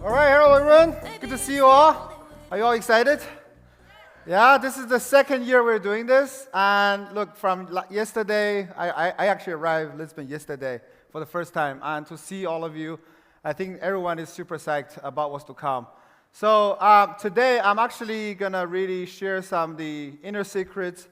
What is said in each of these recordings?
All right, hello everyone. Good to see you all. Are you all excited? Yeah, this is the second year we're doing this. And look, from yesterday, I actually arrived in Lisbon yesterday for the first time. And to see all of you, I think everyone is super psyched about what's to come. So today, I'm actually going to really share some of the inner secrets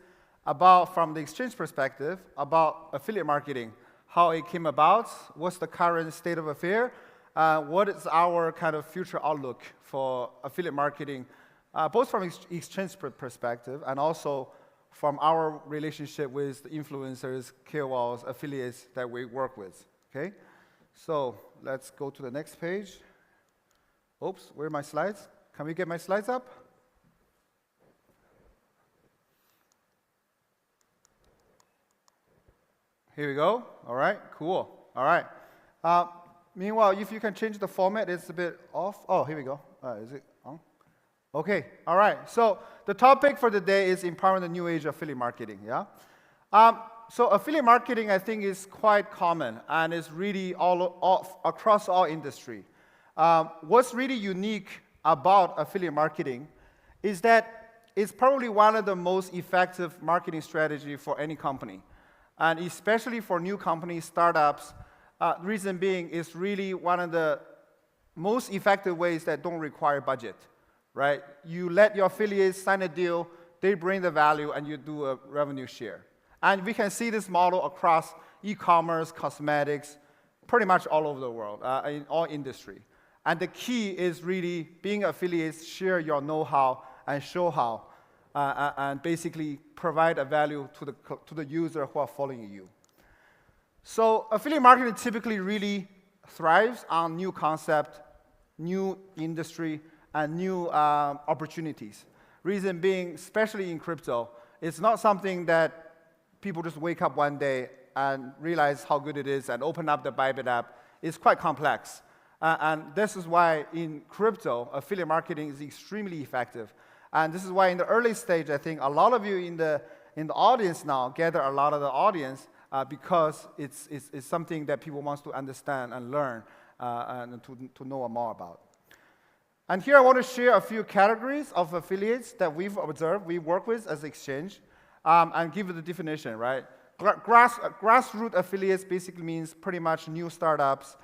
about, from the exchange perspective, about affiliate marketing, how it came about, what's the current state of affair, what is our kind of future outlook for affiliate marketing, both from exchange perspective and also from our relationship with the influencers, KOLs, affiliates that we work with. Okay, so let's go to the next page. Oops, where are my slides? Can we get my slides up? Here we go. All right, cool. All right. Meanwhile, if you can change the format, it's a bit off. Oh, here we go. Is it on? Okay. All right. So the topic for the day is empowering the new age of affiliate marketing. Yeah. So affiliate marketing, I think, is quite common and is really all across all industry. What's really unique about affiliate marketing is that it's probably one of the most effective marketing strategy for any company. And especially for new companies, startups, reason being is really one of the most effective ways that don't require budget, right? You let your affiliates sign a deal, they bring the value, and you do a revenue share. And we can see this model across e-commerce, cosmetics, pretty much all over the world, in all industry. And the key is really being affiliates, share your know-how, and show how, and basically provide a value to the user who are following you. So affiliate marketing typically really thrives on new concept, new industry, and new opportunities. Reason being, especially in crypto, it's not something that people just wake up one day and realize how good it is and open up the Bybit app. It's quite complex. And this is why in crypto, affiliate marketing is extremely effective. And this is why in the early stage, I think a lot of you in the audience now gather a lot of the audience because it's something that people want to understand and learn and to know more about. And here I want to share a few categories of affiliates that we've observed, we work with as exchange, and give it the definition, right? Grassroots affiliates basically means pretty much new startups,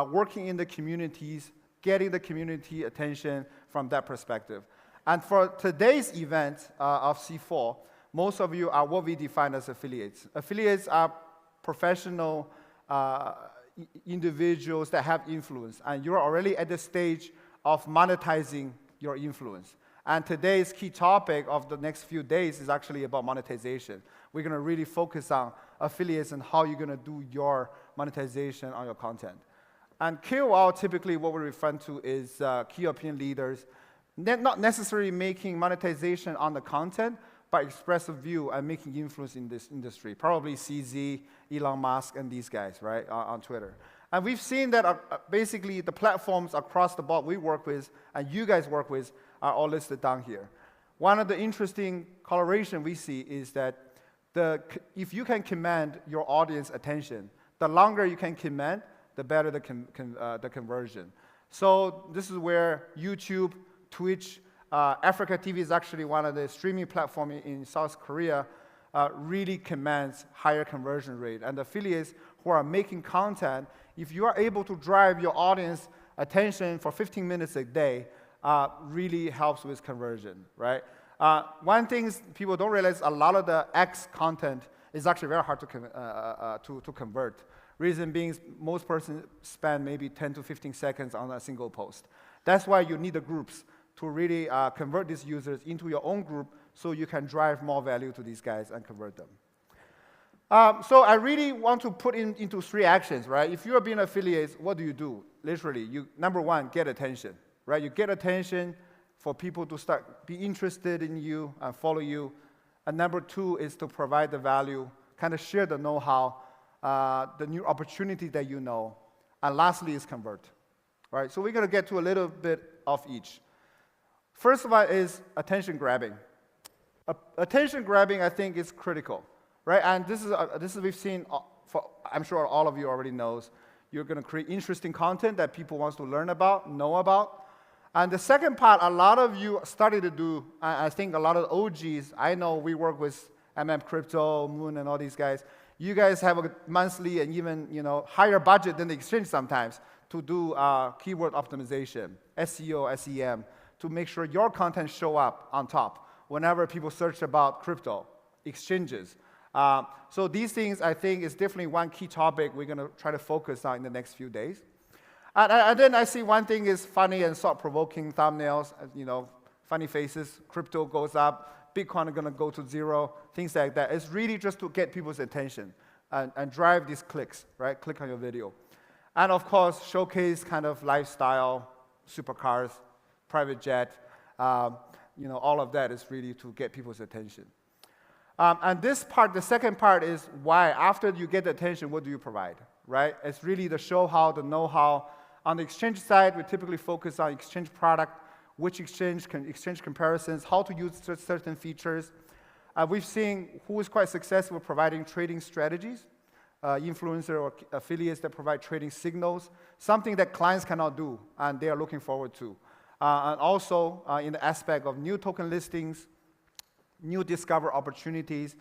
working in the communities, getting the community attention from that perspective. And for today's event of C4, most of you are what we define as affiliates. Affiliates are professional individuals that have influence, and you're already at the stage of monetizing your influence. And today's key topic of the next few days is actually about monetization. We're going to really focus on affiliates and how you're going to do your monetization on your content. And KOL, typically what we refer to is key opinion leaders, not necessarily making monetization on the content, but express a view and making influence in this industry. Probably CZ, Elon Musk, and these guys, right, on Twitter. And we've seen that basically the platforms across the board we work with and you guys work with are all listed down here. One of the interesting correlation we see is that if you can command your audience attention, the longer you can command, the better the conversion. So this is where YouTube, Twitch, Africa TV is actually one of the streaming platforms in South Korea, really commands higher conversion rate. And affiliates who are making content, if you are able to drive your audience attention for 15 minutes a day, really helps with conversion, right? One thing people don't realize, a lot of the X content is actually very hard to convert. Reason being, most persons spend maybe 10 to 15 seconds on a single post. That's why you need the groups to really convert these users into your own group so you can drive more value to these guys and convert them. So I really want to put into three actions, right? If you're being affiliates, what do? Literally, number one, get attention, right? You get attention for people to be interested in you and follow you. And number two is to provide the value, kind of share the know-how, the new opportunity that you know. And lastly is convert, right? So we're going to get to a little bit of each. First of all is attention grabbing. Attention grabbing, I think, is critical, right? And this is we've seen, I'm sure all of you already knows. You're going to create interesting content that people want to learn about, know about. And the second part, a lot of you started to do, I think a lot of OGs, I know we work with Crypto, Moon, and all these guys. You guys have a monthly and even higher budget than the exchange sometimes to do keyword optimization, SEO, SEM, to make sure your content show up on top whenever people search about crypto, exchanges. So these things, I think, is definitely one key topic we're going to try to focus on in the next few days. And then I see one thing is funny and thought-provoking thumbnails, funny faces, crypto goes up, Bitcoin is going to go to zero, things like that. It's really just to get people's attention and drive these clicks, right? Click on your video. And of course, showcase kind of lifestyle, supercars, private jet, all of that is really to get people's attention. And this part, the second part is why, after you get the attention, what do you provide, right? It's really the show-how, the know-how. On the exchange side, we typically focus on exchange product, which exchange comparisons, how to use certain features. We've seen who is quite successful providing trading strategies, influencer or affiliates that provide trading signals, something that clients cannot do, and they are looking forward to. And also, in the aspect of new token listings, new discover opportunities,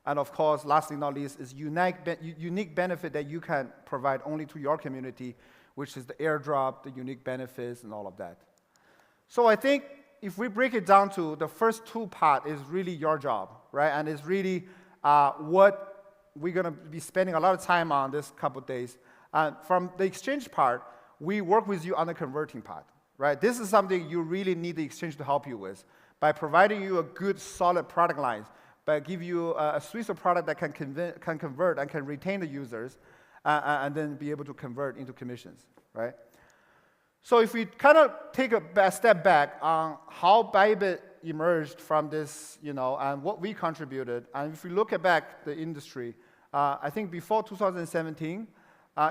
and of course, lastly not least, is unique benefit that you can provide only to your community, which is the airdrop, the unique benefits, and all of that. So I think if we break it down to the first two part is really your job, right? And it's really what we're going to be spending a lot of time on this couple of days. From the exchange part, we work with you on the converting part, right? This is something you really need the exchange to help you with by providing you a good, solid product line, by give you a suite of product that can convert and can retain the users, and then be able to convert into commissions, right? So if we kind of take a step back on how Bybit emerged from this, and what we contributed, and if we look back the industry, I think before 2017,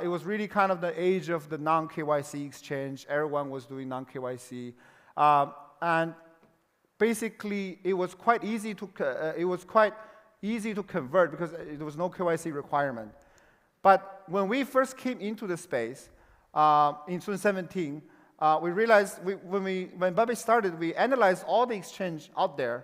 it was really kind of the age of the non-KYC exchange. Everyone was doing non-KYC, and basically it was quite easy to convert because there was no KYC requirement. But when we first came into the space in 2017, we realized when Bybit started, we analyzed all the exchange out there.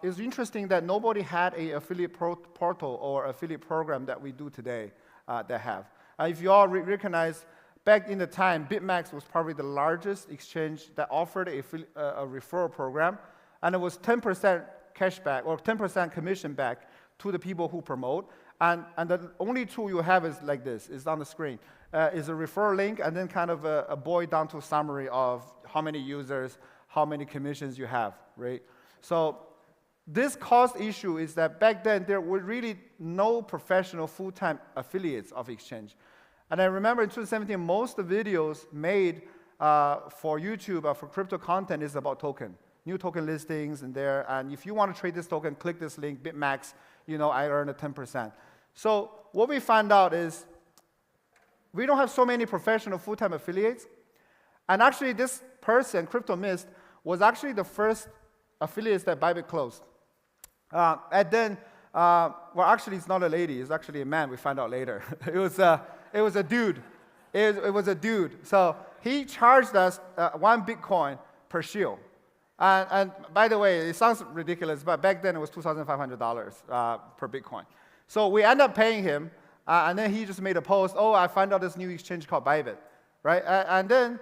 It's interesting that nobody had an affiliate portal or affiliate program that we do today that have. If you all recognize, back in the time, BitMax was probably the largest exchange that offered a referral program, and it was 10% cashback or 10% commission back to the people who promote. And the only tool you have is like this, is on the screen, is a referral link, and then kind of a boiled down to summary of how many users, how many commissions you have, right? So this cost issue is that back then there were really no professional full-time affiliates of exchange. And I remember in 2017, most of the videos made for YouTube or for crypto content is about token, new token listings in there. And if you want to trade this token, click this link, BitMax, I earn a 10%. So what we found out is we don't have so many professional full-time affiliates. And actually this person, Crypto Mist, was actually the first affiliates that Bybit closed. And then, well, actually it's not a lady, it's actually a man, we found out later. It was a dude. It was a dude. So he charged us 1 Bitcoin per shield. And by the way, it sounds ridiculous, but back then it was $2,500 per Bitcoin. So we ended up paying him, and then he just made a post, I found out this new exchange called Bybit, right? And then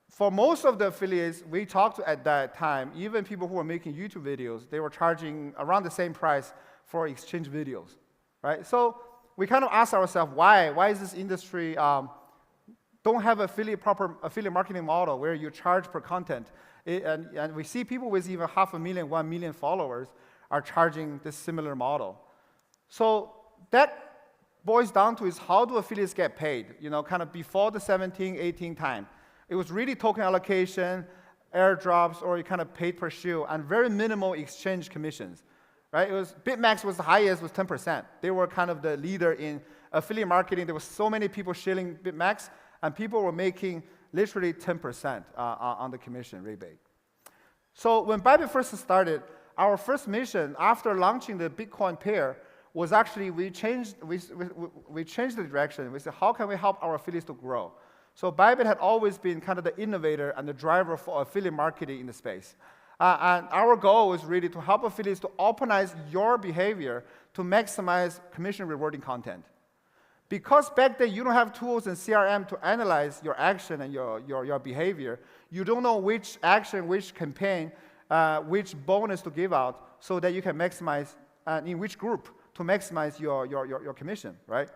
for most of the affiliates we talked to at that time, even people who were making YouTube videos, they were charging around the same price for exchange videos, right? So we kind of asked ourselves, why is this industry don't have proper affiliate marketing model where you charge per content? And we see people with even 500,000, 1 million followers are charging this similar model. So that boils down to is how do affiliates get paid? Kind of before the 17, 18 time. It was really token allocation, airdrops, or you kind of paid per shield, and very minimal exchange commissions, right? BitMax was the highest, was 10%. They were kind of the leader in affiliate marketing. There were so many people shilling BitMax, and people were making literally 10% on the commission rebate. So when Bybit first started, our first mission after launching the Bitcoin pair was actually we changed the direction. We said, how can we help our affiliates to grow? So Bybit had always been kind of the innovator and the driver for affiliate marketing in the space. And our goal is really to help affiliates to optimize your behavior to maximize commission rewarding content. Because back then you don't have tools in CRM to analyze your action and your behavior, you don't know which action, which campaign, which bonus to give out so that you can maximize, in which group to maximize your commission, right?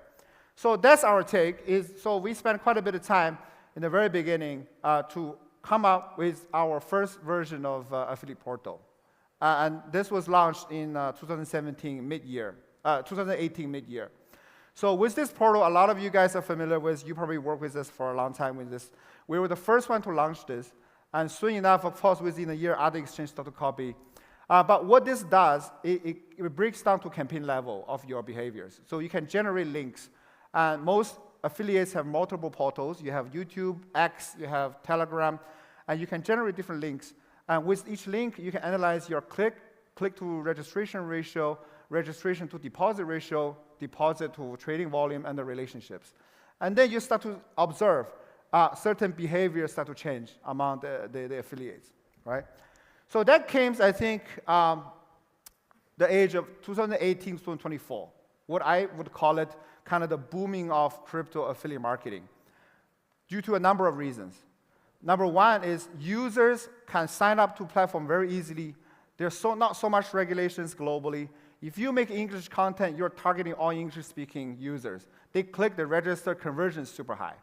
So that's our take. So we spent quite a bit of time in the very beginning to come up with our first version of affiliate portal. And this was launched in 2018 mid-year. So with this portal, a lot of you guys are familiar with, you probably work with us for a long time with this. We were the first one to launch this. And soon enough, of course, within a year, other exchanges start to copy. But what this does, it breaks down to campaign level of your behaviors. So you can generate links. And most affiliates have multiple portals. You have YouTube, X, you have Telegram, and you can generate different links. And with each link, you can analyze your click to registration ratio, registration to deposit ratio, deposit to trading volume, and the relationships. And then you start to observe certain behaviors start to change among the affiliates, right? So that came, I think, the age of 2018 to 2024, what I would call it kind of the booming of crypto affiliate marketing, due to a number of reasons. Number one is users can sign up to platform very easily. There's not so much regulations globally. If you make English content, you're targeting all English-speaking users. They click, they register, conversion is super high.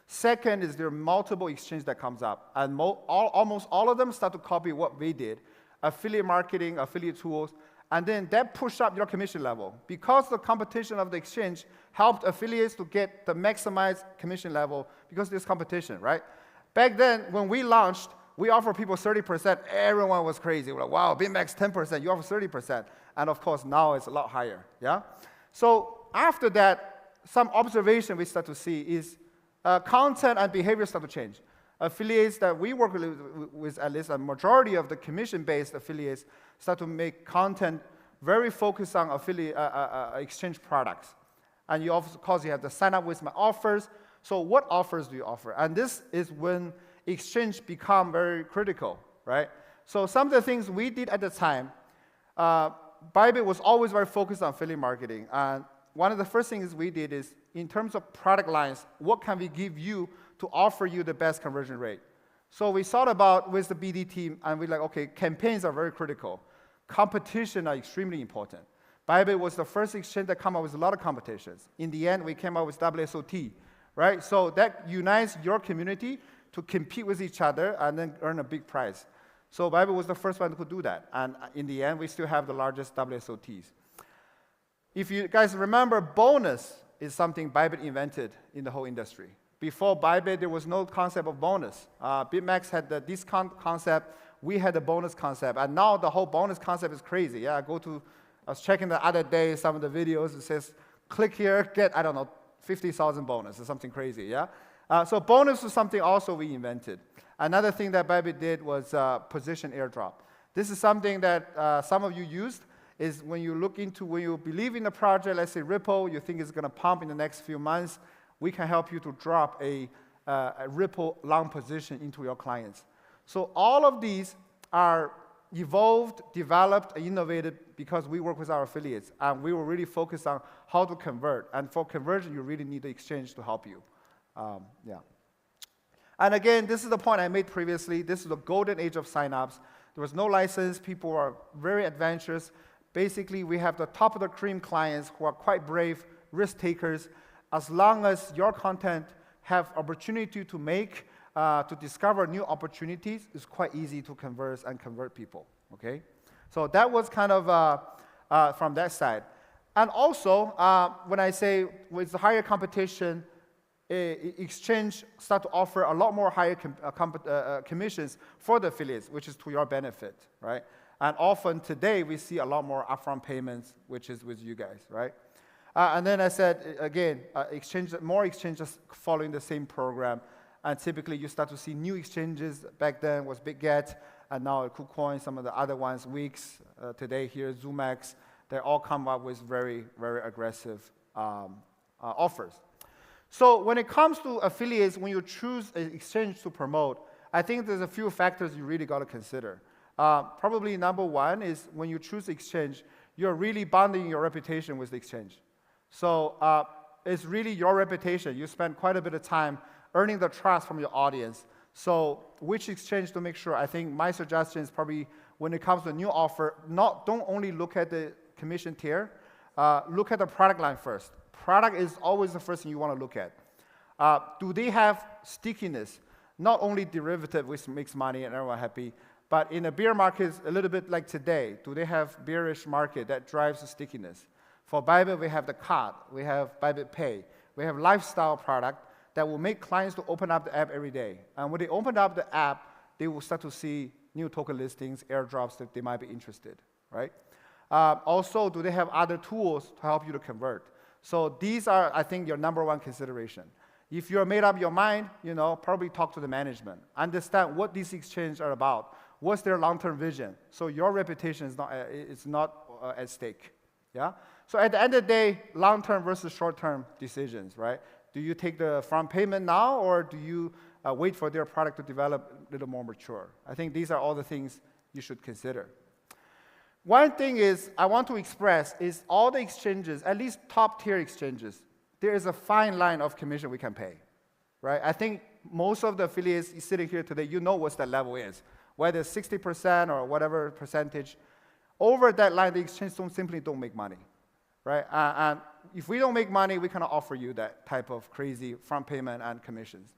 Second is there are multiple exchanges that comes up, and almost all of them start to copy what we did, affiliate marketing, affiliate tools, and then that push up your commission level. Because the competition of the exchange helped affiliates to get the maximized commission level because there's competition, right? Back then, when we launched, we offered people 30%. Everyone was crazy. We're like, wow, BitMax 10%, you offer 30%. And of course, now it's a lot higher, yeah? So after that, some observation we start to see is content and behavior start to change. Affiliates that we work with, at least a majority of the commission-based affiliates, start to make content very focused on affiliate exchange products. And you, of course, you have to sign up with my offers. So what offers do you offer? And this is when exchange become very critical, right? So some of the things we did at the time, Bybit was always very focused on affiliate marketing. And one of the first things we did is, in terms of product lines, what can we give you to offer you the best conversion rate? So we thought about with the BD team, and we're like, okay, campaigns are very critical. Competition are extremely important. Bybit was the first exchange that came up with a lot of competitions. In the end, we came up with WSOT, right? So that unites your community to compete with each other and then earn a big prize. So Bybit was the first one who could do that. And in the end, we still have the largest WSOTs. If you guys remember, bonus is something Bybit invented in the whole industry. Before Bybit, there was no concept of bonus. BitMax had the discount concept. We had the bonus concept. And now the whole bonus concept is crazy. Yeah, I was checking the other day, some of the videos. It says, click here, get, I don't know, 50,000 bonus or something crazy, yeah? So bonus was something also we invented. Another thing that Bybit did was position airdrop. This is something that some of you used, is when you believe in the project, let's say Ripple, you think it's gonna pump in the next few months, we can help you to drop a Ripple long position into your clients. So all of these are evolved, developed, and innovated because we work with our affiliates, and we were really focused on how to convert. And for conversion, you really need the exchange to help you. Yeah. And again, this is the point I made previously. This is the golden age of signups. There was no license. People are very adventurous. Basically, we have the top of the cream clients who are quite brave, risk takers. As long as your content have opportunity to make, to discover new opportunities, it's quite easy to converse and convert people, okay? So that was kind of from that side. And also, when I say with the higher competition, exchange start to offer a lot more higher commissions for the affiliates, which is to your benefit, right? And often today, we see a lot more upfront payments, which is with you guys, right? And then I said, again, more exchanges following the same program. And typically, you start to see new exchanges. Back then was BitGet, and now KuCoin, some of the other ones, Wix, today here, ZoomX, They all come up with very, very aggressive offers. So when it comes to affiliates, when you choose an exchange to promote, I think there's a few factors you really got to consider. Probably number one is when you choose exchange, you're really bonding your reputation with the exchange. So it's really your reputation. You spend quite a bit of time earning the trust from your audience. So which exchange to make sure? I think my suggestion is probably when it comes to a new offer, don't only look at the commission tier, look at the product line first. Product is always the first thing you want to look at. Do they have stickiness? Not only derivative, which makes money and everyone happy, but in a bear market, a little bit like today, do they have bearish market that drives the stickiness? For Bybit, we have the card, we have Bybit Pay, we have lifestyle product that will make clients to open up the app every day. And when they open up the app, they will start to see new token listings, airdrops that they might be interested, right? Also, do they have other tools to help you to convert? So these are, I think, your number one consideration. If you're made up your mind, probably talk to the management. Understand what these exchanges are about. What's their long-term vision? So your reputation is not at stake. Yeah. So at the end of the day, long-term versus short-term decisions, right? Do you take the front payment now, or do you wait for their product to develop a little more mature? I think these are all the things you should consider. One thing is I want to express is all the exchanges, at least top-tier exchanges, there is a fine line of commission we can pay, right? I think most of the affiliates sitting here today, you know what that level is, whether it's 60% or whatever percentage. Over that line, the exchange simply don't make money, right? And if we don't make money, we cannot offer you that type of crazy front payment and commissions.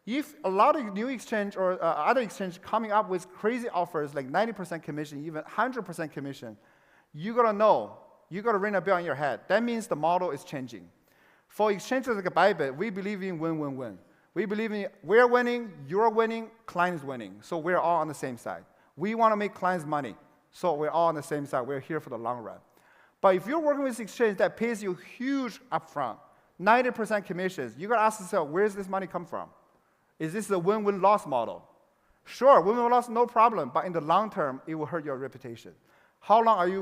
If a lot of new exchange or other exchange coming up with crazy offers like 90% commission, even 100% commission, you gotta know, you gotta ring a bell in your head. That means the model is changing. For exchanges like Bybit, we believe in win-win-win. We believe in we're winning, you're winning, client is winning. So we're all on the same side. We want to make clients money. So we're all on the same side. We're here for the long run. But if you're working with an exchange that pays you huge upfront, 90% commissions, you got to ask yourself, where does this money come from? Is this a win-win loss model? Sure, win-win loss, no problem. But in the long term, it will hurt your reputation. How long do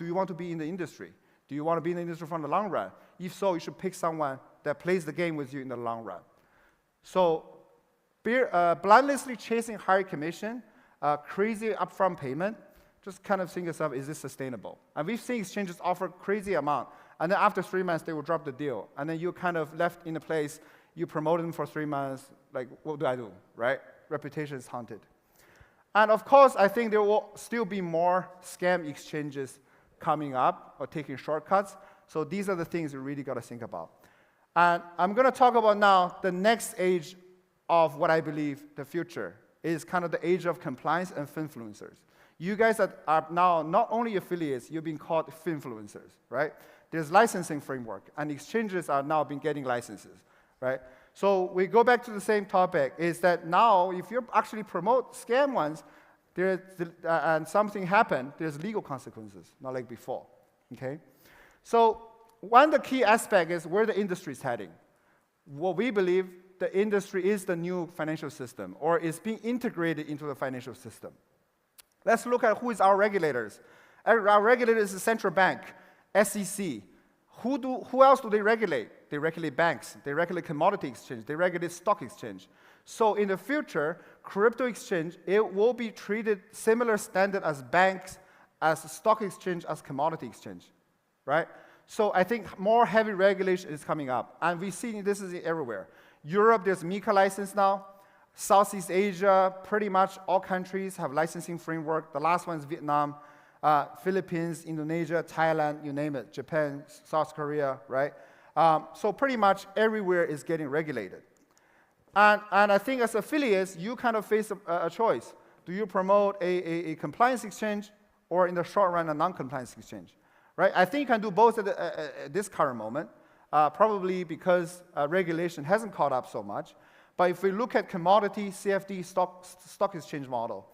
you want to be in the industry? Do you want to be in the industry for the long run? If so, you should pick someone that plays the game with you in the long run. So blindlessly chasing higher commission, crazy upfront payment, just kind of think yourself, is this sustainable? And we've seen exchanges offer crazy amount, and then after 3 months, they will drop the deal. And then you're kind of left in a place, you promoted them for 3 months, like, what do I do, right? Reputation is haunted. And of course, I think there will still be more scam exchanges coming up or taking shortcuts. So these are the things you really got to think about. And I'm going to talk about now the next age of what I believe the future is kind of the age of compliance and finfluencers. You guys are now not only affiliates, you're being called finfluencers, right? There's licensing framework, and exchanges are now been getting licenses, right? So we go back to the same topic, is that now if you actually promote scam ones, and something happened, there's legal consequences, not like before, okay? So one of the key aspects is where the industry is heading. What we believe, the industry is the new financial system, or is being integrated into the financial system. Let's look at who is our regulators. Our regulators is the central bank, SEC. Who else do they regulate? They regulate banks, they regulate commodity exchange, they regulate stock exchange. So in the future, crypto exchange, it will be treated similar standard as banks, as stock exchange, as commodity exchange, right? So I think more heavy regulation is coming up, and we see this is everywhere. Europe, there's MiCA license now. Southeast Asia, pretty much all countries have licensing framework. The last one is Vietnam, Philippines, Indonesia, Thailand, you name it, Japan, South Korea, right? So pretty much everywhere is getting regulated. And I think as affiliates, you kind of face a choice. Do you promote a compliance exchange, or in the short run, a non-compliance exchange? Right? I think you can do both at this current moment, probably because regulation hasn't caught up so much. But if we look at commodity, CFD, stock exchange model,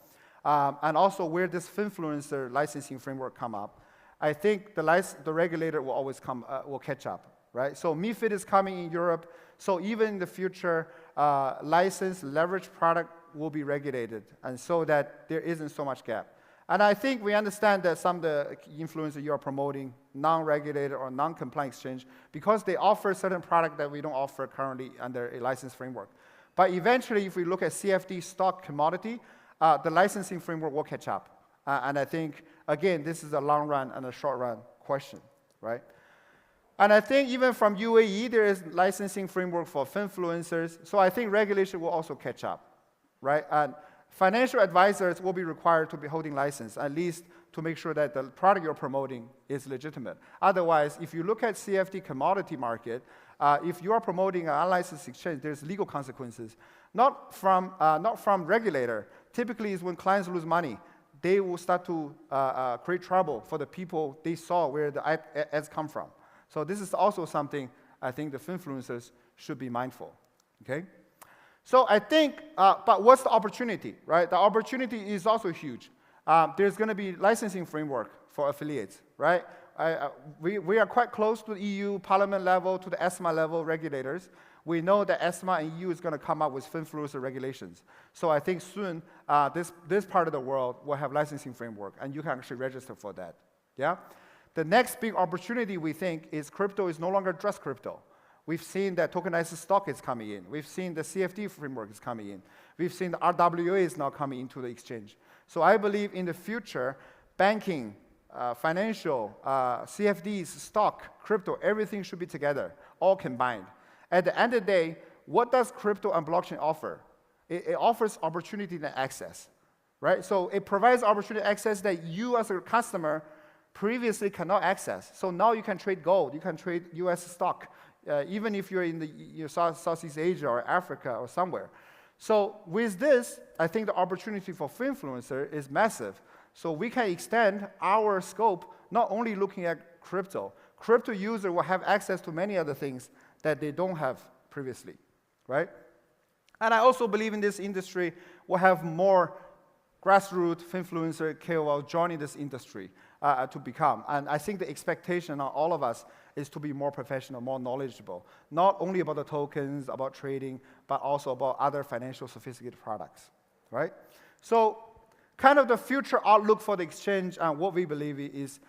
and also where this finfluencer licensing framework come up, I think the regulator will always will catch up, right? So MiFID is coming in Europe. So even in the future, licensed leverage product will be regulated, and so that there isn't so much gap. And I think we understand that some of the influencers you are promoting, non-regulated or non-compliant exchange, because they offer certain product that we don't offer currently under a license framework. But eventually, if we look at CFD stock commodity, the licensing framework will catch up. And I think, again, this is a long run and a short run question, right? And I think even from UAE, there is licensing framework for influencers. So I think regulation will also catch up, right? And financial advisors will be required to be holding license, at least to make sure that the product you're promoting is legitimate. Otherwise, if you look at CFD commodity market, if you are promoting an unlicensed exchange, there's legal consequences. Not from regulator. Typically, is when clients lose money, they will start to create trouble for the people they saw where the ads come from. So this is also something I think the influencers should be mindful, okay? So I think, but what's the opportunity, right? The opportunity is also huge. There's going to be licensing framework for affiliates, right? We are quite close to the EU Parliament level, to the ESMA level regulators. We know that ESMA and EU is going to come up with influencer regulations. So I think soon, this part of the world will have licensing framework, and you can actually register for that, yeah? The next big opportunity, we think, is crypto is no longer just crypto. We've seen that tokenized stock is coming in. We've seen the CFD framework is coming in. We've seen the RWA is now coming into the exchange. So I believe in the future, banking, financial, CFDs, stock, crypto, everything should be together, all combined. At the end of the day, what does crypto and blockchain offer? It offers opportunity and access, right? So it provides opportunity access that you as a customer previously cannot access. So now you can trade gold, you can trade US stock, even if you're in Southeast Asia or Africa or somewhere. So with this, I think the opportunity for influencer is massive. So we can extend our scope, not only looking at crypto. Crypto user will have access to many other things that they don't have previously, right? And I also believe in this industry will have more grassroots influencer KOL joining this industry to become. And I think the expectation on all of us is to be more professional, more knowledgeable, not only about the tokens, about trading, but also about other financial sophisticated products, right? So kind of the future outlook for the exchange and what we believe is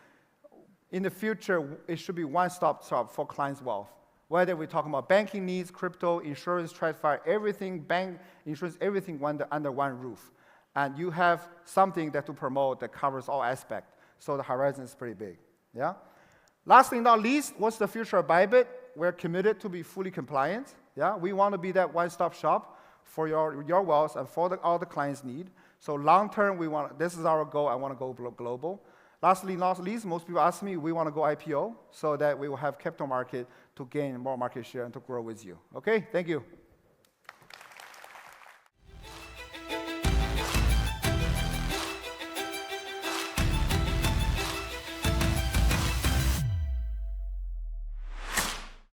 in the future, it should be one-stop shop for clients' wealth. Whether we're talking about banking needs, crypto, insurance, TradFi, everything, bank, insurance, everything under one roof. And you have something that to promote that covers all aspects. So the horizon is pretty big, yeah? Lastly, not least, what's the future of Bybit? We're committed to be fully compliant, yeah? We want to be that one-stop shop for your wealth and for all the clients' need. So long term, this is our goal, I want to go global. Lastly, not least, most people ask me, we want to go IPO so that we will have capital market to gain more market share and to grow with you. Okay, thank you.